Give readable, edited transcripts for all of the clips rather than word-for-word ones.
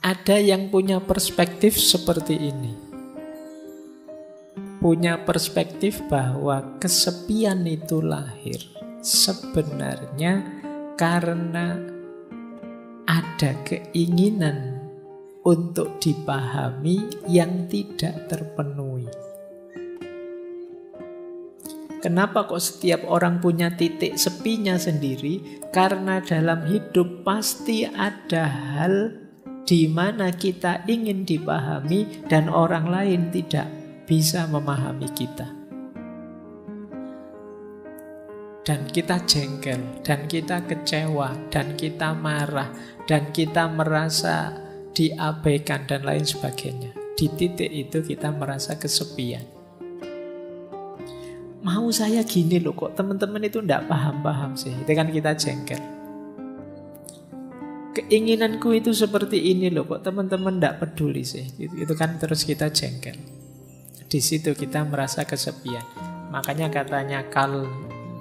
Ada yang punya perspektif seperti ini. Punya perspektif bahwa kesepian itu lahir sebenarnya karena ada keinginan untuk dipahami yang tidak terpenuhi. Kenapa kok setiap orang punya titik sepinya sendiri? Karena dalam hidup pasti ada hal di mana kita ingin dipahami dan orang lain tidak bisa memahami kita. Dan kita jengkel, dan kita kecewa, dan kita marah, dan kita merasa diabaikan dan lain sebagainya. Di titik itu kita merasa kesepian. Mau saya gini loh, kok teman-teman itu tidak paham-paham sih. Itu kan kita jengkel. Keinginanku itu seperti ini loh, kok teman-teman tidak peduli sih. Itu kan terus kita jengkel. Di situ kita merasa kesepian. Makanya katanya Carl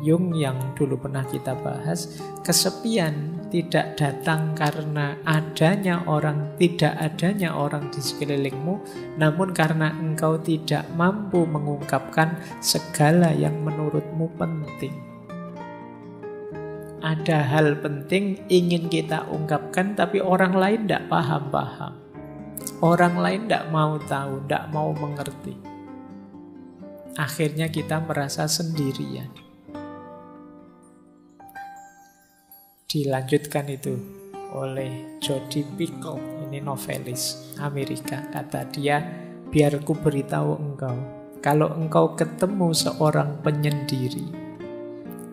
Jung yang dulu pernah kita bahas, kesepian tidak datang karena tidak adanya orang di sekelilingmu, namun karena engkau tidak mampu mengungkapkan segala yang menurutmu penting. Ada hal penting ingin kita ungkapkan, tapi orang lain tidak paham-paham. Orang lain tidak mau tahu, tidak mau mengerti. Akhirnya kita merasa sendirian. Dilanjutkan itu oleh Jodi Picoult, ini novelis Amerika. Kata dia, biar ku beritahu engkau, kalau engkau ketemu seorang penyendiri,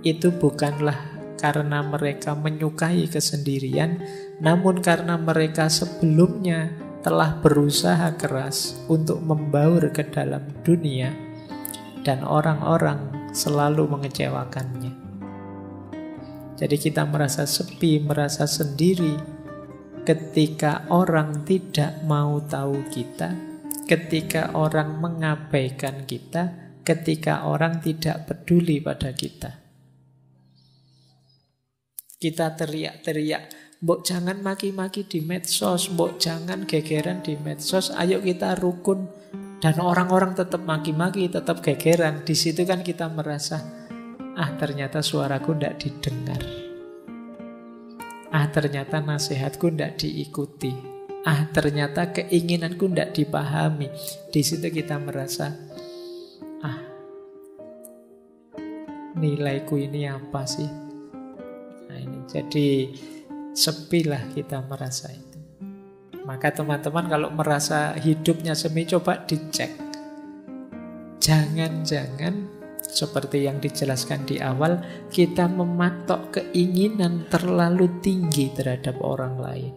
itu bukanlah karena mereka menyukai kesendirian, namun karena mereka sebelumnya telah berusaha keras untuk membaur ke dalam dunia, dan orang-orang selalu mengecewakannya. Jadi kita merasa sepi, merasa sendiri ketika orang tidak mau tahu kita, ketika orang mengabaikan kita, ketika orang tidak peduli pada kita. Kita teriak-teriak, mbok jangan maki-maki di medsos, mbok jangan gegeran di medsos, ayo kita rukun. Dan orang-orang tetap maki-maki, tetap gegeran. Di situ kan kita merasa, ternyata suaraku tidak didengar. Ternyata nasihatku tidak diikuti. Ternyata keinginanku tidak dipahami. Di situ kita merasa, nilaiku ini apa sih? Jadi sepilah kita merasa itu. Maka teman-teman kalau merasa hidupnya semi, coba dicek. Jangan-jangan seperti yang dijelaskan di awal, kita mematok keinginan terlalu tinggi terhadap orang lain.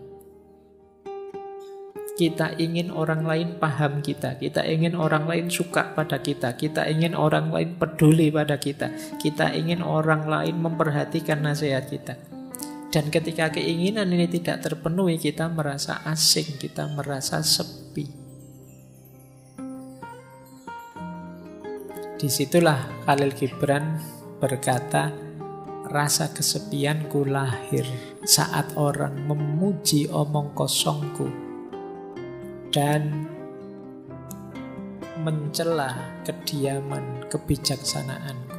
Kita ingin orang lain paham kita ingin orang lain suka pada kita ingin orang lain peduli pada kita ingin orang lain memperhatikan nasihat kita. Dan ketika keinginan ini tidak terpenuhi, kita merasa asing, kita merasa sepi. Disitulah Khalil Gibran berkata, rasa kesepianku lahir saat orang memuji omong kosongku dan mencela kediaman kebijaksanaanku.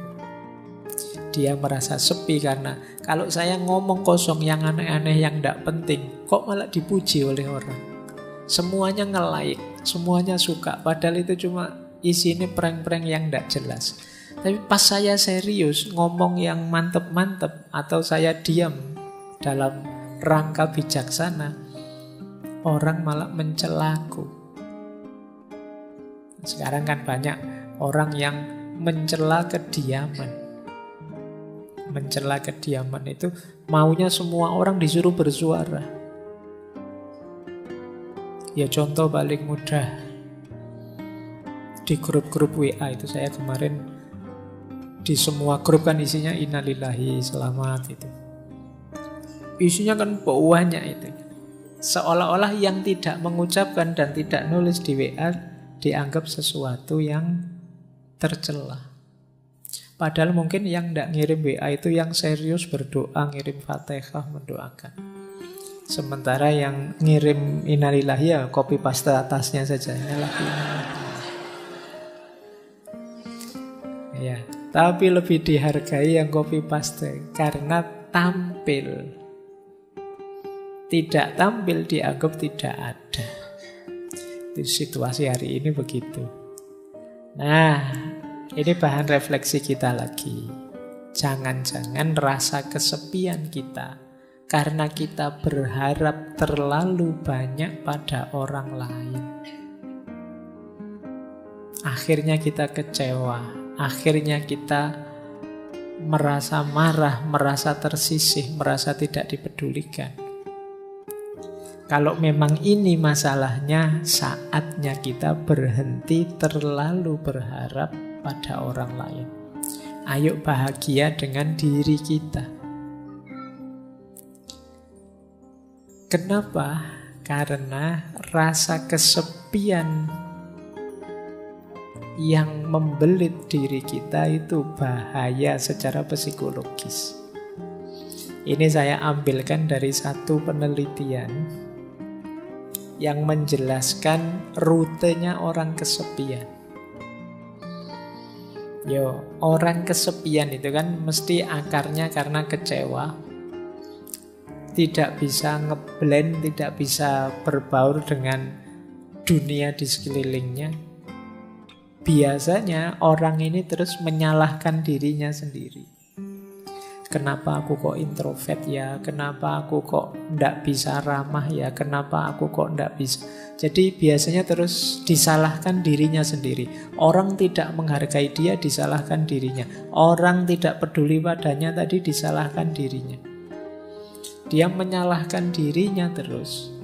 Dia merasa sepi karena kalau saya ngomong kosong yang aneh-aneh yang tidak penting, kok malah dipuji oleh orang. Semuanya nge-like, semuanya suka, padahal itu cuma isinya prank-prank yang tidak jelas. Tapi pas saya serius ngomong yang mantep-mantep atau saya diam dalam rangka bijaksana, orang malah mencelaku. Sekarang kan banyak orang yang mencela kediaman. Mencela kediaman itu maunya semua orang disuruh bersuara. Ya contoh paling mudah, di grup-grup WA itu saya kemarin di semua grup kan isinya innalillahi selamat itu. Isinya kan banyak itu. Seolah-olah yang tidak mengucapkan dan tidak nulis di WA dianggap sesuatu yang tercela. Padahal mungkin yang tidak ngirim WA itu yang serius berdoa, ngirim Fatihah, mendoakan. Sementara yang ngirim innalillahi ya copy paste atasnya saja. Ya, tapi lebih dihargai yang copy paste karena tampil. Tidak tampil dianggap tidak ada. Itu situasi hari ini begitu. Nah, ini bahan refleksi kita lagi. Jangan-jangan rasa kesepian kita karena kita berharap terlalu banyak pada orang lain. Akhirnya kita kecewa. Akhirnya kita merasa marah, merasa tersisih, merasa tidak dipedulikan. Kalau memang ini masalahnya, saatnya kita berhenti terlalu berharap pada orang lain. Ayo bahagia dengan diri kita. Kenapa? Karena rasa kesepian yang membelit diri kita itu bahaya secara psikologis. Ini saya ambilkan dari satu penelitian yang menjelaskan rutenya orang kesepian. Orang kesepian itu kan mesti akarnya karena kecewa, tidak bisa ngeblend, tidak bisa berbaur dengan dunia di sekelilingnya. Biasanya orang ini terus menyalahkan dirinya sendiri. Kenapa aku kok introvert ya? Kenapa aku kok ndak bisa ramah ya? Kenapa aku kok ndak bisa? Jadi biasanya terus disalahkan dirinya sendiri. Orang tidak menghargai dia, disalahkan dirinya. Orang tidak peduli padanya, tadi disalahkan dirinya. Dia menyalahkan dirinya terus.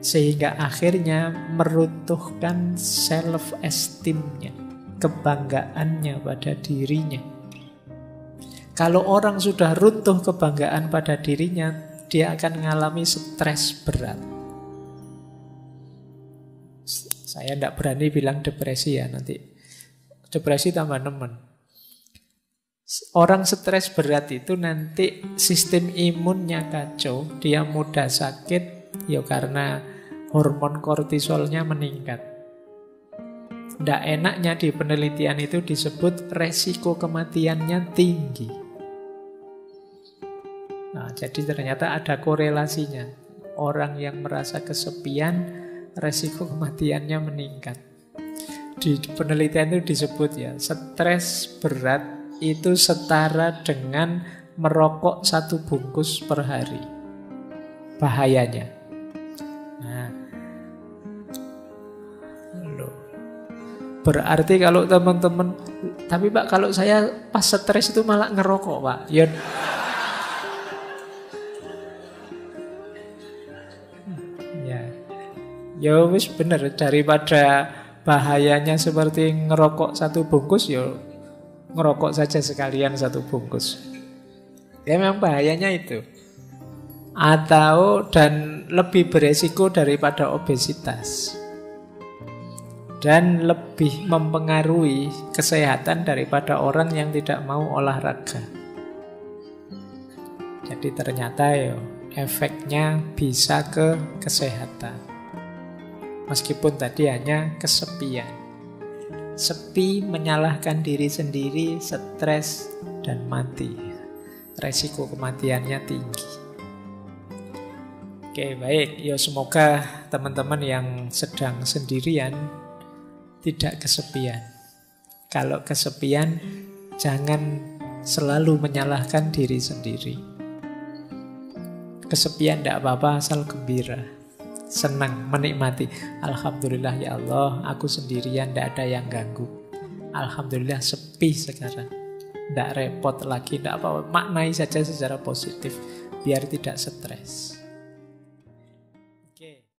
Sehingga akhirnya meruntuhkan self-esteem-nya, kebanggaannya pada dirinya. Kalau orang sudah runtuh kebanggaan pada dirinya, dia akan mengalami stres berat. Saya tidak berani bilang depresi ya, nanti depresi tambah nemen. Orang stres berat itu nanti sistem imunnya kacau, dia mudah sakit, ya karena hormon kortisolnya meningkat. Tidak enaknya di penelitian itu disebut resiko kematiannya tinggi. Nah, jadi ternyata ada korelasinya. Orang yang merasa kesepian, resiko kematiannya meningkat. Di penelitian itu disebut ya, stres berat itu setara dengan merokok 1 bungkus per hari. Bahayanya. Nah, berarti kalau teman-teman, tapi Pak kalau saya pas stres itu malah ngerokok Pak. Ya wis bener, daripada bahayanya seperti ngerokok 1 bungkus, ya ngerokok saja sekalian 1 bungkus. Ya memang bahayanya itu. Atau dan lebih beresiko daripada obesitas. Dan lebih mempengaruhi kesehatan daripada orang yang tidak mau olahraga. Jadi ternyata efeknya bisa ke kesehatan. Meskipun tadi hanya kesepian. Sepi, menyalahkan diri sendiri, stres, dan mati. Resiko kematiannya tinggi. Oke, baik. Semoga teman-teman yang sedang sendirian tidak kesepian. Kalau kesepian, jangan selalu menyalahkan diri sendiri. Kesepian tidak apa-apa, asal gembira. Senang, menikmati. Alhamdulillah ya Allah, aku sendirian, tidak ada yang ganggu. Alhamdulillah sepi sekarang. Tidak repot lagi, tidak apa-apa. Maknai saja secara positif, biar tidak stres.